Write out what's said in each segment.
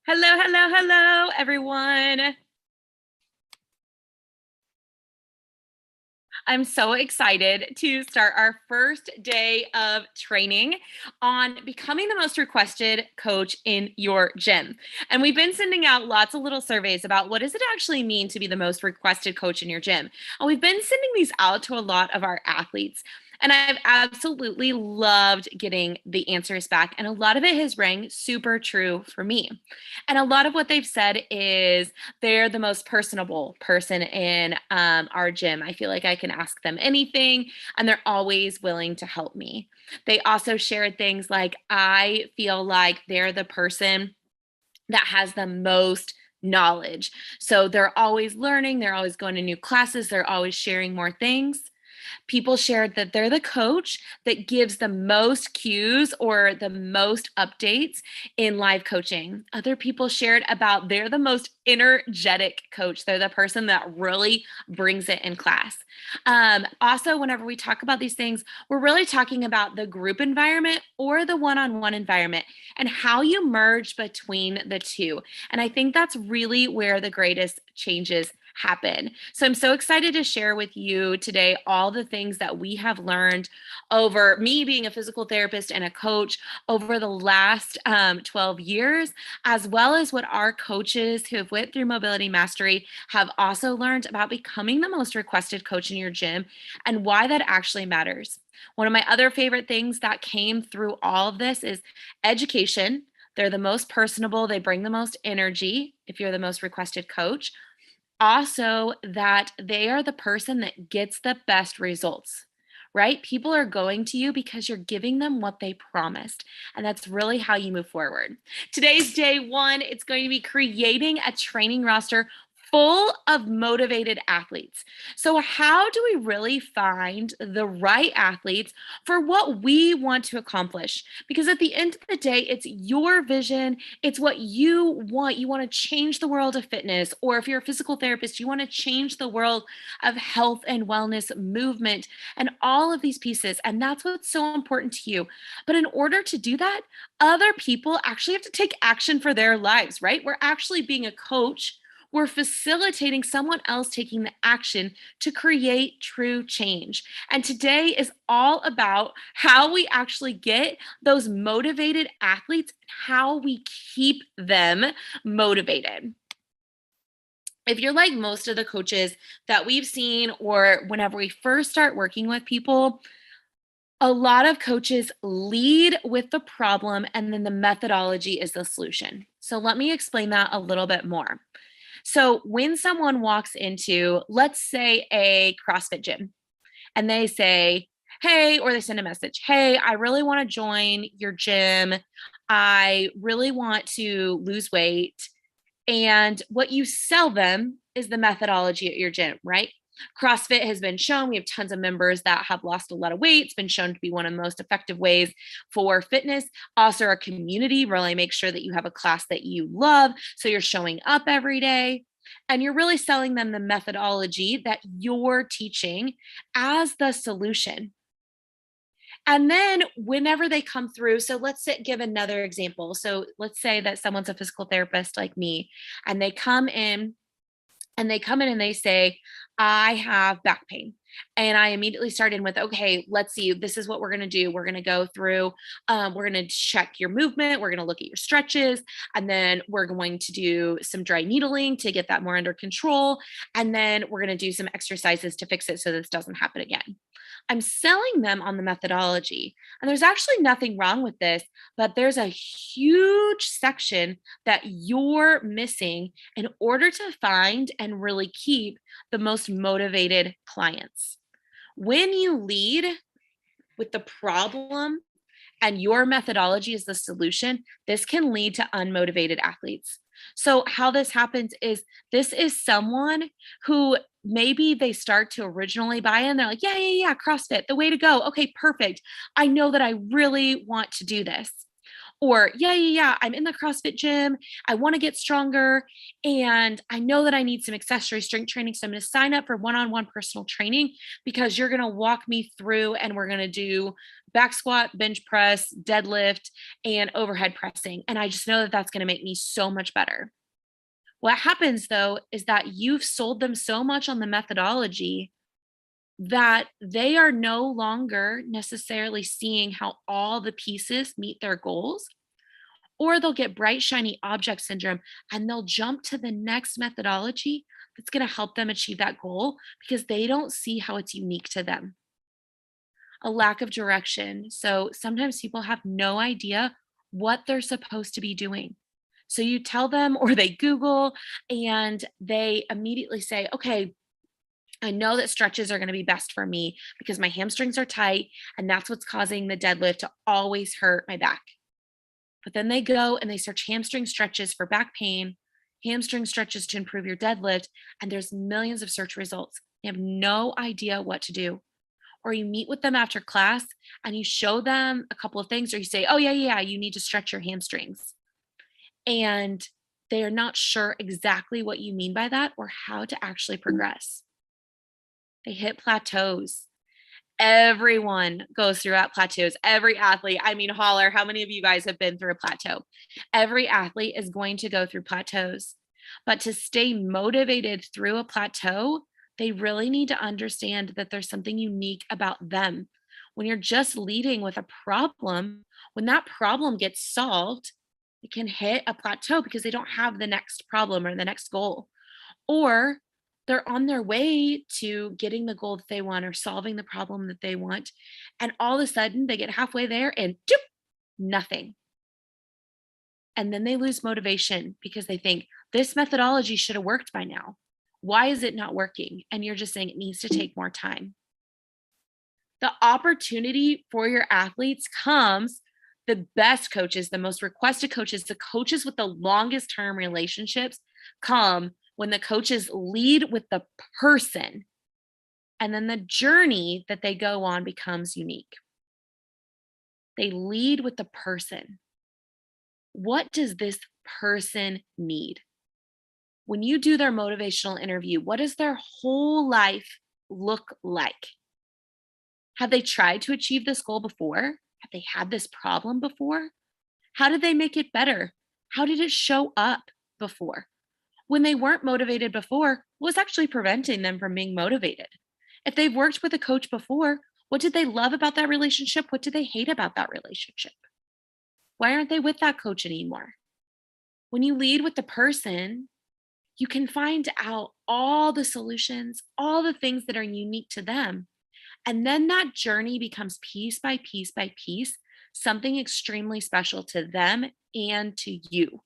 Hello, hello, hello, everyone. I'm so excited to start our first day of training on becoming the most requested coach in your gym. And we've been sending out lots of little surveys about what does it actually mean to be the most requested coach in your gym. And we've been sending these out to a lot of our athletes. And I've absolutely loved getting the answers back. And a lot of it has rang super true for me. And a lot of what they've said is they're the most personable person in our gym. I feel like I can ask them anything, and they're always willing to help me. They also shared things like, I feel like they're the person that has the most knowledge. So they're always learning, they're always going to new classes, they're always sharing more things. People shared that they're the coach that gives the most cues or the most updates in live coaching. Other people shared about they're the most energetic coach. They're the person that really brings it in class. Also, whenever we talk about these things, we're really talking about the group environment or the one-on-one environment and how you merge between the two. And I think that's really where the greatest changes happen. So I'm so excited to share with you today all the things that we have learned over me being a physical therapist and a coach over the last 12 years, as well as what our coaches who have went through mobility mastery have also learned about becoming the most requested coach in your gym and why that actually matters. One of my other favorite things that came through all of this is education. They're the most personable, they bring the most energy if you're the most requested coach. Also, that they are the person that gets the best results, right? People are going to you because you're giving them what they promised. And that's really how you move forward. Today's day one. It's going to be creating a training roster full of motivated athletes. So, how do we really find the right athletes for what we want to accomplish? Because at the end of the day, it's your vision, it's what you want. You want to change the world of fitness, or if you're a physical therapist, you want to change the world of health and wellness movement and all of these pieces. And that's what's so important to you. But in order to do that, other people actually have to take action for their lives, right? We're actually being a coach, we're facilitating someone else taking the action to create true change. And today is all about how we actually get those motivated athletes, how we keep them motivated. If you're like most of the coaches that we've seen, or whenever we first start working with people, a lot of coaches lead with the problem and then the methodology is the solution. So let me explain that a little bit more. So when someone walks into, let's say, a CrossFit gym, and they say, hey, or they send a message, hey, I really want to join your gym. I really want to lose weight. And what you sell them is the methodology at your gym, right? CrossFit has been shown, we have tons of members that have lost a lot of weight. It's been shown to be one of the most effective ways for fitness. Also, our community really makes sure that you have a class that you love. So you're showing up every day and you're really selling them the methodology that you're teaching as the solution. And then whenever they come through, so give another example. So let's say that someone's a physical therapist like me, and they come in and they say, I have back pain. And I immediately start in with, okay, let's see, this is what we're going to do. We're going to go through, we're going to check your movement. We're going to look at your stretches. And then we're going to do some dry needling to get that more under control. And then we're going to do some exercises to fix it so this doesn't happen again. I'm selling them on the methodology. And there's actually nothing wrong with this, but there's a huge section that you're missing in order to find and really keep the most motivated clients. When you lead with the problem and your methodology is the solution, this can lead to unmotivated athletes. So, how this happens is this is someone who maybe they start to originally buy in. They're like, yeah, yeah, yeah, CrossFit, the way to go. Okay, perfect. I know that I really want to do this. Or, yeah, I'm in the CrossFit gym. I want to get stronger. And I know that I need some accessory strength training. So I'm going to sign up for one on one personal training because you're going to walk me through and we're going to do back squat, bench press, deadlift, and overhead pressing. And I just know that that's going to make me so much better. What happens though is that you've sold them so much on the methodology that they are no longer necessarily seeing how all the pieces meet their goals, or they'll get bright, shiny object syndrome and they'll jump to the next methodology that's going to help them achieve that goal because they don't see how it's unique to them. A lack of direction. So sometimes people have no idea what they're supposed to be doing. So you tell them, or they Google and they immediately say, okay, I know that stretches are going to be best for me because my hamstrings are tight and that's what's causing the deadlift to always hurt my back. But then they go and they search hamstring stretches for back pain, hamstring stretches to improve your deadlift, and there's millions of search results. They have no idea what to do. Or you meet with them after class and you show them a couple of things, or you say, oh, yeah, you need to stretch your hamstrings. And they are not sure exactly what you mean by that or how to actually progress. They hit plateaus. Everyone goes through at plateaus. Every athlete, I mean, holler, how many of you guys have been through a plateau? Every athlete is going to go through plateaus. But to stay motivated through a plateau, they really need to understand that there's something unique about them. When you're just leading with a problem, when that problem gets solved, it can hit a plateau because they don't have the next problem or the next goal. Or they're on their way to getting the goal that they want or solving the problem that they want. And all of a sudden they get halfway there and doop, nothing. And then they lose motivation because they think this methodology should have worked by now. Why is it not working? And you're just saying it needs to take more time. The opportunity for your athletes comes, the best coaches, the most requested coaches, the coaches with the longest term relationships come when the coaches lead with the person, and then the journey that they go on becomes unique. They lead with the person. What does this person need? When you do their motivational interview, what does their whole life look like? Have they tried to achieve this goal before? Have they had this problem before? How did they make it better? How did it show up before? When they weren't motivated before, what was actually preventing them from being motivated? If they've worked with a coach before, what did they love about that relationship? What did they hate about that relationship? Why aren't they with that coach anymore? When you lead with the person, you can find out all the solutions, all the things that are unique to them. And then that journey becomes piece by piece by piece, something extremely special to them and to you.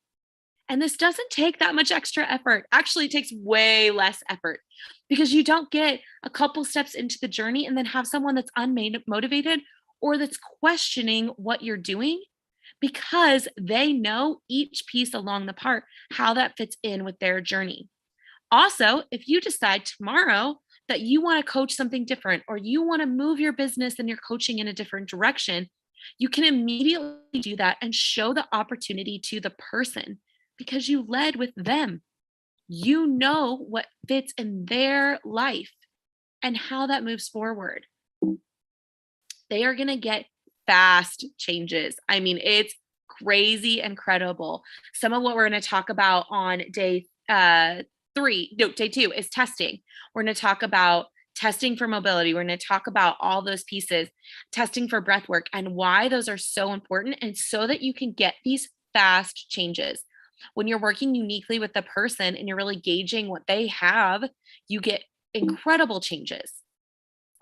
And this doesn't take that much extra effort. Actually, it takes way less effort because you don't get a couple steps into the journey and then have someone that's unmotivated or that's questioning what you're doing because they know each piece along the part, how that fits in with their journey. Also, if you decide tomorrow that you want to coach something different or you want to move your business and your coaching in a different direction, you can immediately do that and show the opportunity to the person because you led with them. You know what fits in their life and how that moves forward. They are going to get fast changes. I mean, it's crazy incredible. Some of what we're going to talk about on day 2 is testing. We're going to talk about testing for mobility. We're going to talk about all those pieces, testing for breath work and why those are so important and so that you can get these fast changes. When you're working uniquely with the person and you're really gauging what they have, you get incredible changes.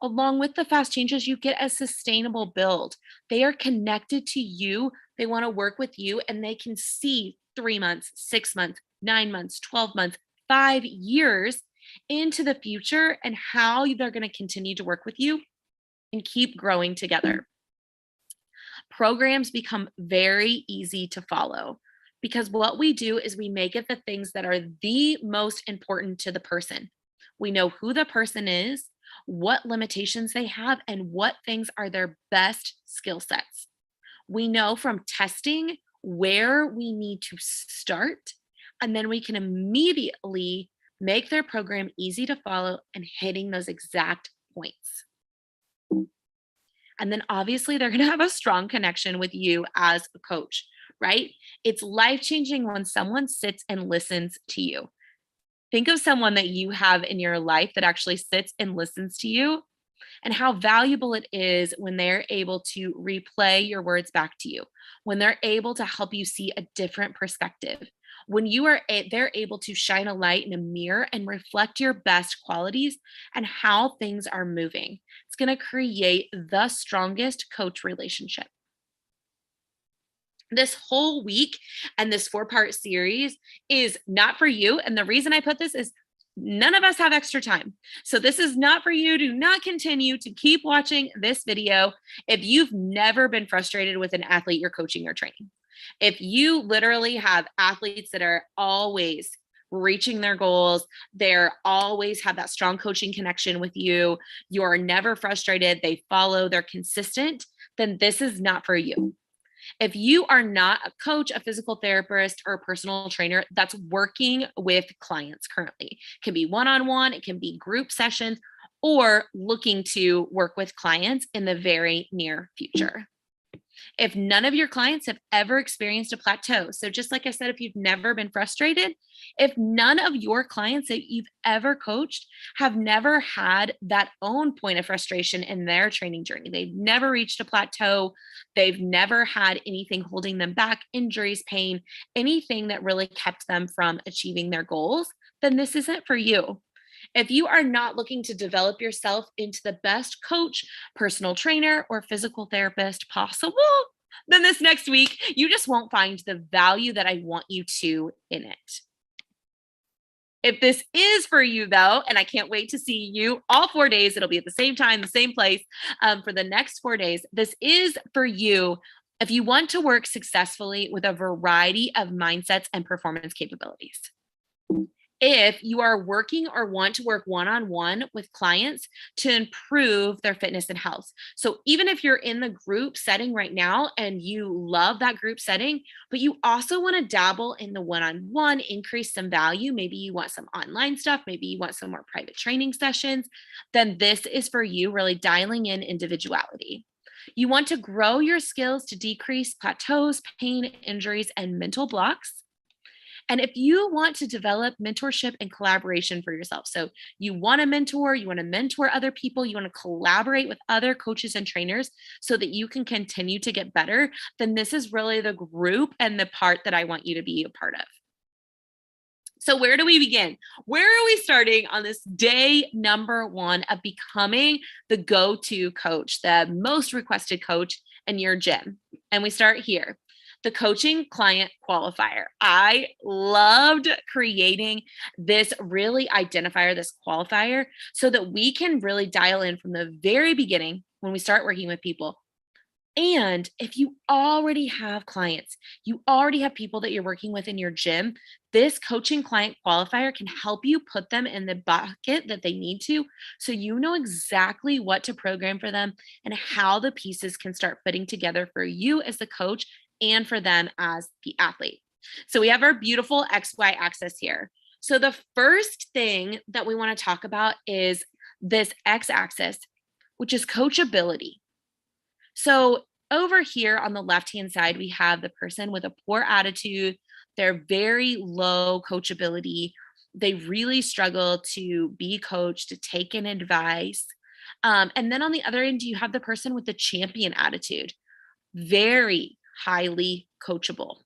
Along with the fast changes, you get a sustainable build. They are connected to you. They want to work with you and they can see 3 months, 6 months, 9 months, 12 months, 5 years into the future and how they're going to continue to work with you and keep growing together. Programs become very easy to follow because what we do is we make it the things that are the most important to the person. We know who the person is, what limitations they have, and what things are their best skill sets. We know from testing where we need to start, and then we can immediately make their program easy to follow and hitting those exact points. And then obviously they're going to have a strong connection with you as a coach, right? It's life changing when someone sits and listens to you. Think of someone that you have in your life that actually sits and listens to you, and how valuable it is when they're able to replay your words back to you, when they're able to help you see a different perspective, when they're able to shine a light in a mirror and reflect your best qualities and how things are moving. It's going to create the strongest coach relationship. This whole week and this 4-part series is not for you. And the reason I put this is none of us have extra time. So this is not for you. Do not continue to keep watching this video if you've never been frustrated with an athlete you're coaching or training. If you literally have athletes that are always reaching their goals, they're always have that strong coaching connection with you, you're never frustrated, they follow, they're consistent, then this is not for you. If you are not a coach, a physical therapist, or a personal trainer that's working with clients currently, it can be one-on-one, it can be group sessions, or looking to work with clients in the very near future. If none of your clients have ever experienced a plateau, so just like I said, if you've never been frustrated, if none of your clients that you've ever coached have never had that own point of frustration in their training journey, they've never reached a plateau, they've never had anything holding them back, injuries, pain, anything that really kept them from achieving their goals, then this isn't for you. If you are not looking to develop yourself into the best coach, personal trainer, or physical therapist possible, then this next week, you just won't find the value that I want you to in it. If this is for you, though, and I can't wait to see you all 4 days, it'll be at the same time, the same place for the next 4 days. This is for you if you want to work successfully with a variety of mindsets and performance capabilities. If you are working or want to work one-on-one with clients to improve their fitness and health. So even if you're in the group setting right now and you love that group setting, but you also want to dabble in the one-on-one, increase some value, maybe you want some online stuff, maybe you want some more private training sessions, then this is for you, really dialing in individuality. You want to grow your skills to decrease plateaus, pain, injuries, and mental blocks. And if you want to develop mentorship and collaboration for yourself, so you want to mentor other people, you want to collaborate with other coaches and trainers so that you can continue to get better, then this is really the group and the part that I want you to be a part of. So where do we begin? Where are we starting on this day number 1 of becoming the go-to coach, the most requested coach in your gym? And we start here. The coaching client qualifier. I loved creating this really identifier, this qualifier, so that we can really dial in from the very beginning when we start working with people. And if you already have clients, you already have people that you're working with in your gym, this coaching client qualifier can help you put them in the bucket that they need to, so you know exactly what to program for them and how the pieces can start fitting together for you as the coach and for them as the athlete. So we have our beautiful XY axis here. So the first thing that we want to talk about is this X axis, which is coachability. So over here on the left-hand side, we have the person with a poor attitude. They're very low coachability. They really struggle to be coached, to take in advice. And then on the other end, you have the person with the champion attitude. Very highly coachable.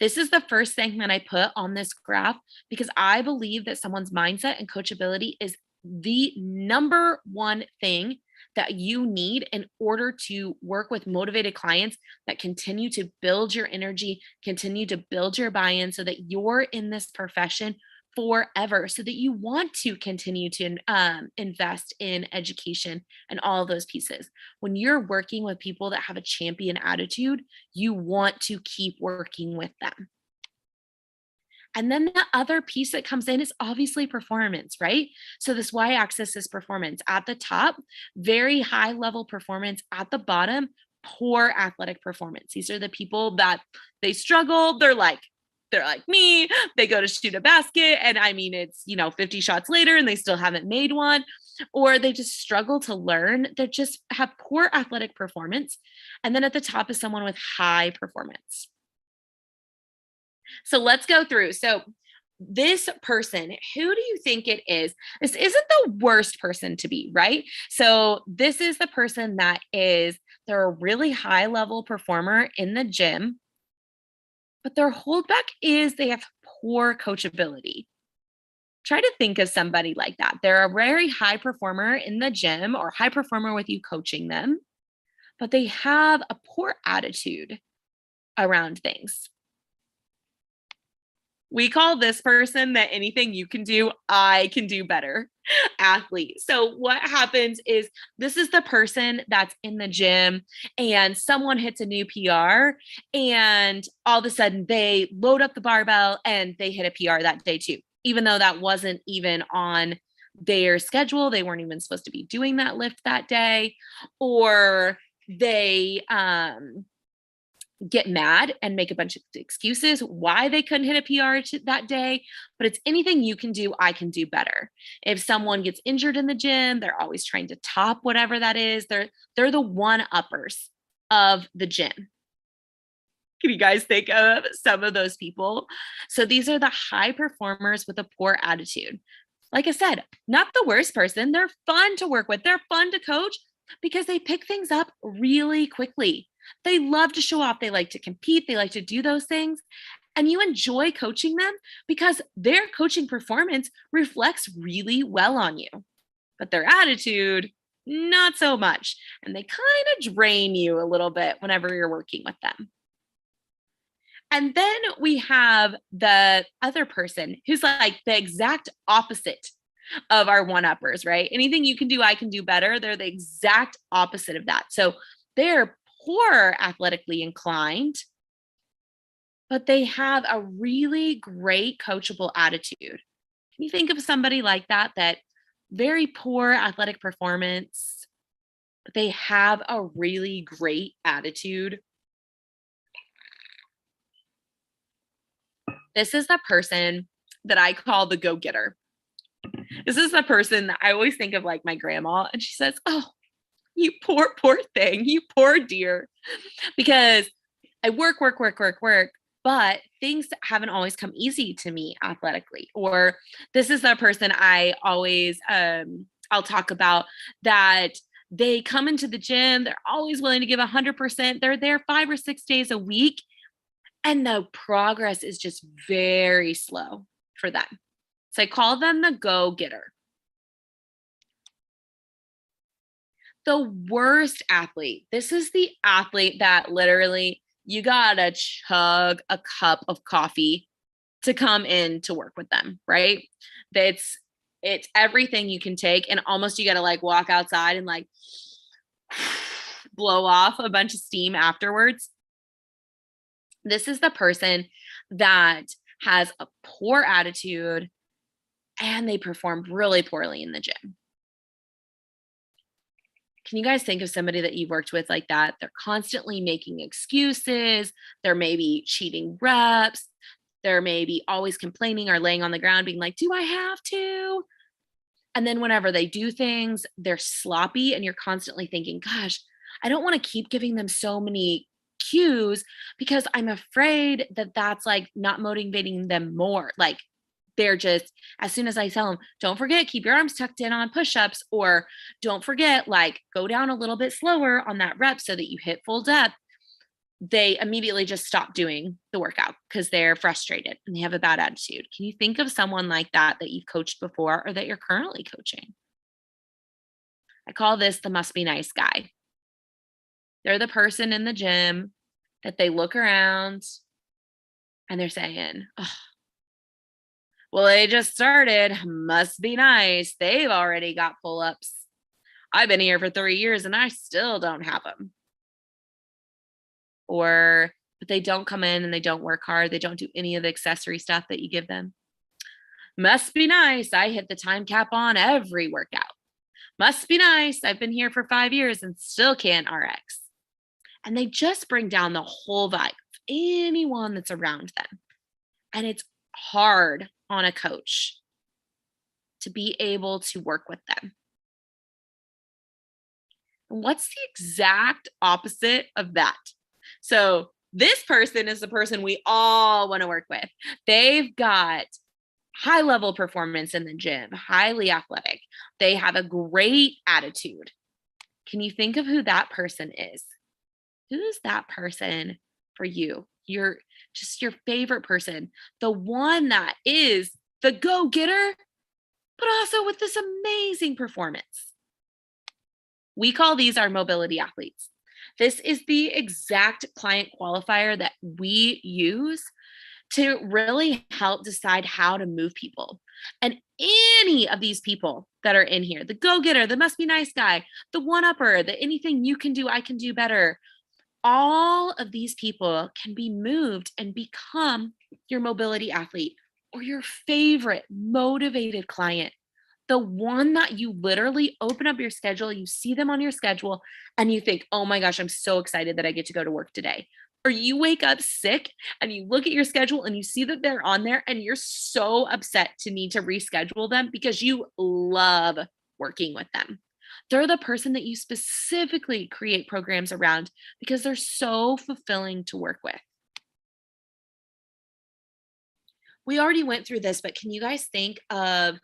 This is the first thing that I put on this graph because I believe that someone's mindset and coachability is the number one thing that you need in order to work with motivated clients that continue to build your energy, continue to build your buy-in so that you're in this profession forever, so that you want to continue to invest in education and all of those pieces. When you're working with people that have a champion attitude, you want to keep working with them. And then the other piece that comes in is obviously performance, right? So this y-axis is performance. At the top, very high level performance. At the bottom, poor athletic performance. These are the people that they struggle. They're like me. They go to shoot a basket and I mean, it's, 50 shots later and they still haven't made one, or they just struggle to learn. They just have poor athletic performance. And then at the top is someone with high performance. So let's go through. So this person, who do you think it is? This isn't the worst person to be, right? So this is the person that they're a really high level performer in the gym, but their holdback is they have poor coachability. Try to think of somebody like that. They're a very high performer in the gym or high performer with you coaching them, but they have a poor attitude around things. We call this person that anything you can do, I can do better athlete. So what happens is this is the person that's in the gym and someone hits a new PR and all of a sudden they load up the barbell and they hit a PR that day too, even though that wasn't even on their schedule. They weren't even supposed to be doing that lift that day, or they, get mad and make a bunch of excuses why they couldn't hit a PR that day. But it's anything you can do, I can do better. If someone gets injured in the gym, they're always trying to top whatever that is. They're the one-uppers of the gym. Can you guys think of some of those people? So these are the high performers with a poor attitude. Like I said, not the worst person. They're fun to work with. They're fun to coach because they pick things up really quickly. They love to show off. They like to compete. They like to do those things. And you enjoy coaching them because their coaching performance reflects really well on you. But their attitude, not so much. And they kind of drain you a little bit whenever you're working with them. And then we have the other person who's like the exact opposite of our one-uppers, right? Anything you can do, I can do better. They're the exact opposite of that. So they're poor athletically inclined, but they have a really great coachable attitude. Can you think of somebody like that, that very poor athletic performance, but they have a really great attitude? This is the person that I call the go-getter. This is the person that I always think of like my grandma, and she says, "Oh, you poor thing, you poor dear," because I work, but things haven't always come easy to me athletically. Or this is the person I always, I'll talk about, that they come into the gym, they're always willing to give 100%. They're there 5 or 6 days a week, and the progress is just very slow for them. So I call them the go-getter. The worst athlete. This is the athlete that literally you gotta chug a cup of coffee to come in to work with them, right? It's everything you can take, and almost you gotta like walk outside and like blow off a bunch of steam afterwards. This is the person that has a poor attitude and they perform really poorly in the gym. Can you guys think of somebody that you've worked with like that? They're constantly making excuses. They're maybe cheating reps. They're maybe always complaining or laying on the ground being like, "Do I have to?" And then whenever they do things, they're sloppy and you're constantly thinking, "Gosh, I don't want to keep giving them so many cues because I'm afraid that that's like not motivating them more." Like they're just, as soon as I tell them, "Don't forget, keep your arms tucked in on push-ups," or "Don't forget, like go down a little bit slower on that rep so that you hit full depth," they immediately just stop doing the workout because they're frustrated and they have a bad attitude. Can you think of someone like that that you've coached before or that you're currently coaching? I call this the must be nice guy. They're the person in the gym that they look around and they're saying, "Oh, well, they just started. Must be nice. They've already got pull-ups. I've been here for 3 years and I still don't have them." Or, but they don't come in and they don't work hard. They don't do any of the accessory stuff that you give them. "Must be nice. I hit the time cap on every workout. Must be nice. I've been here for 5 years and still can't RX." and they just bring down the whole vibe of anyone that's around them. And it's hard on a coach to be able to work with them. And what's the exact opposite of that? So, this person is the person we all want to work with. They've got high level performance in the gym, highly athletic. They have a great attitude. Can you think of who that person is? Who is that person for you? Your favorite person, the one that is the go getter, but also with this amazing performance. We call these our mobility athletes. This is the exact client qualifier that we use to really help decide how to move people. And any of these people that are in here, the go getter, the must be nice guy, the one upper, the anything you can do, I can do better, all of these people can be moved and become your mobility athlete or your favorite motivated client. The one that you literally open up your schedule, you see them on your schedule, and you think, oh my gosh, I'm so excited that I get to go to work today. Or you wake up sick and you look at your schedule and you see that they're on there and you're so upset to need to reschedule them because you love working with them. They're the person that you specifically create programs around because they're so fulfilling to work with. We already went through this, but can you guys think of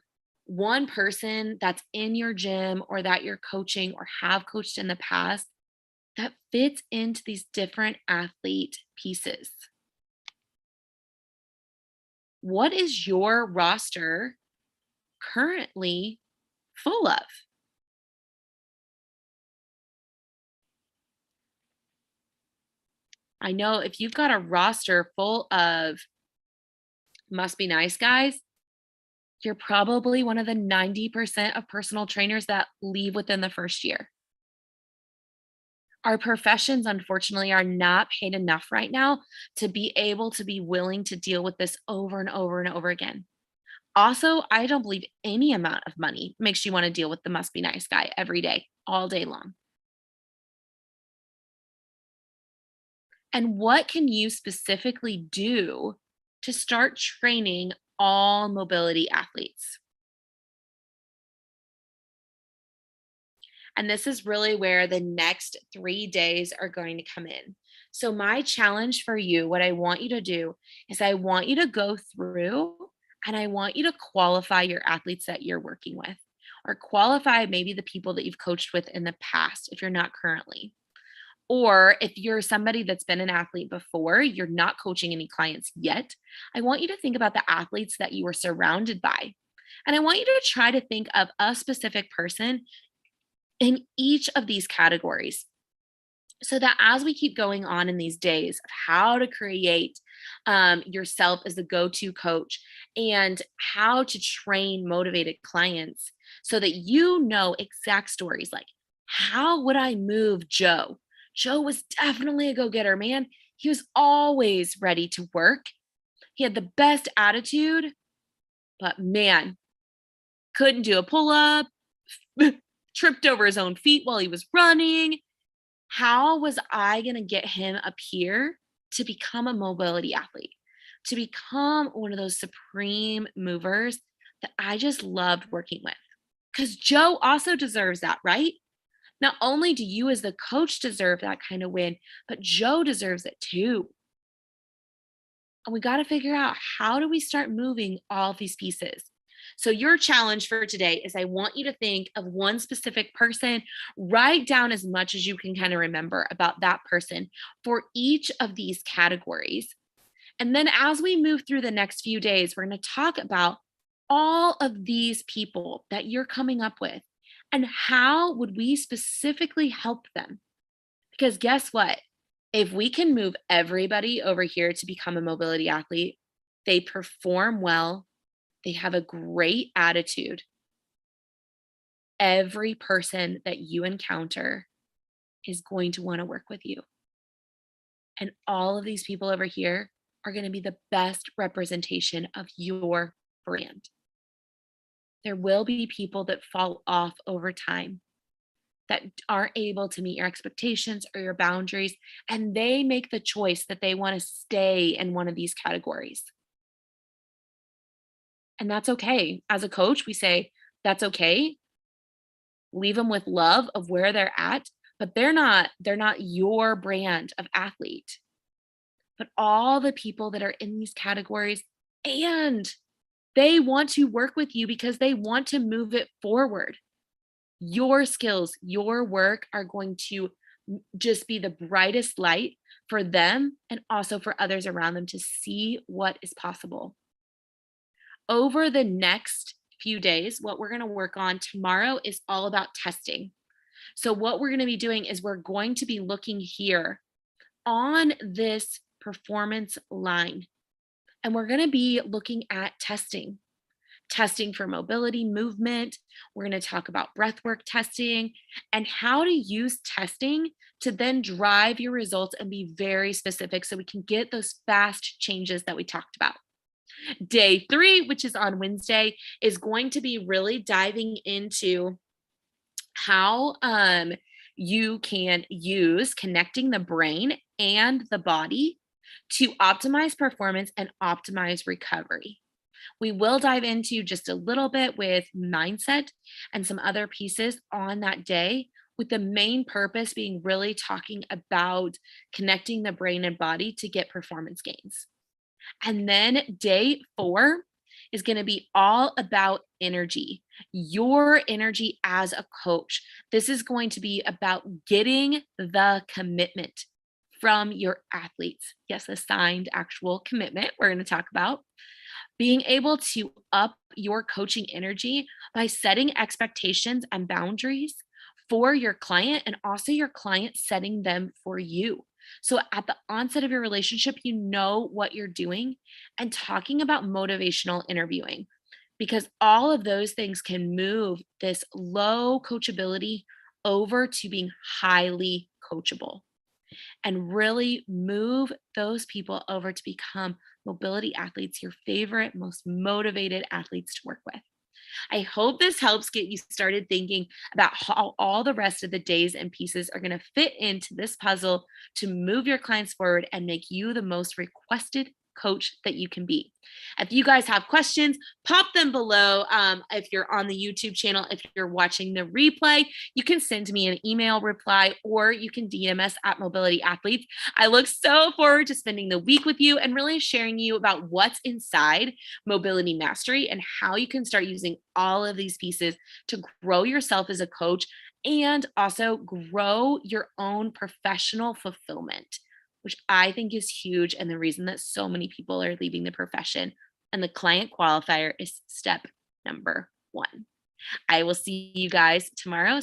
one person that's in your gym or that you're coaching or have coached in the past that fits into these different athlete pieces? What is your roster currently full of? I know if you've got a roster full of must be nice guys, you're probably one of the 90% of personal trainers that leave within the first year. Our professions, unfortunately, are not paid enough right now to be able to be willing to deal with this over and over and over again. Also, I don't believe any amount of money makes you want to deal with the must be nice guy every day, all day long. And what can you specifically do to start training all mobility athletes? And this is really where the next 3 days are going to come in. So, my challenge for you, what I want you to do is I want you to go through and I want you to qualify your athletes that you're working with, or qualify maybe the people that you've coached with in the past if you're not currently. Or if you're somebody that's been an athlete before, you're not coaching any clients yet, I want you to think about the athletes that you were surrounded by. And I want you to try to think of a specific person in each of these categories so that as we keep going on in these days of how to create yourself as the go-to coach and how to train motivated clients so that you know exact stories like how would I move Joe. Joe was definitely a go-getter, man. He was always ready to work. He had the best attitude, but man, couldn't do a pull-up, tripped over his own feet while he was running. How was I going to get him up here to become a mobility athlete, to become one of those supreme movers that I just loved working with? Because Joe also deserves that, right? Not only do you, as the coach, deserve that kind of win, but Joe deserves it too. And we got to figure out how do we start moving all of these pieces. So, your challenge for today is I want you to think of one specific person, write down as much as you can kind of remember about that person for each of these categories. And then, as we move through the next few days, we're going to talk about all of these people that you're coming up with and how would we specifically help them? Because guess what? If we can move everybody over here to become a mobility athlete, they perform well, they have a great attitude. Every person that you encounter is going to want to work with you. And all of these people over here are going to be the best representation of your brand. There will be people that fall off over time, that aren't able to meet your expectations or your boundaries, and they make the choice that they want to stay in one of these categories. And that's okay. As a coach, we say, that's okay. Leave them with love of where they're at, but they're not your brand of athlete. But all the people that are in these categories, and they want to work with you because they want to move it forward. Your skills, your work are going to just be the brightest light for them and also for others around them to see what is possible. Over the next few days, what we're going to work on tomorrow is all about testing. So, what we're going to be doing is we're going to be looking here on this performance line, and we're going to be looking at testing for mobility, movement. We're going to talk about breathwork testing and how to use testing to then drive your results and be very specific so we can get those fast changes that we talked about. Day 3, which is on Wednesday, is going to be really diving into how you can use connecting the brain and the body to optimize performance and optimize recovery. We will dive into just a little bit with mindset and some other pieces on that day, with the main purpose being really talking about connecting the brain and body to get performance gains. And then day 4 is going to be all about energy, your energy as a coach. This is going to be about getting the commitment from your athletes. Yes, a signed actual commitment we're going to talk about. Being able to up your coaching energy by setting expectations and boundaries for your client, and also your client setting them for you. So at the onset of your relationship, you know what you're doing, and talking about motivational interviewing, because all of those things can move this low coachability over to being highly coachable and really move those people over to become mobility athletes, your favorite, most motivated athletes to work with. I hope this helps get you started thinking about how all the rest of the days and pieces are going to fit into this puzzle to move your clients forward and make you the most requested coach that you can be. If you guys have questions, pop them below. If you're on the YouTube channel, if you're watching the replay, you can send me an email reply or you can DM us at Mobility Athletes. I look so forward to spending the week with you and really sharing you about what's inside Mobility Mastery and how you can start using all of these pieces to grow yourself as a coach and also grow your own professional fulfillment, which I think is huge and the reason that so many people are leaving the profession. And the client qualifier is step number 1. I will see you guys tomorrow.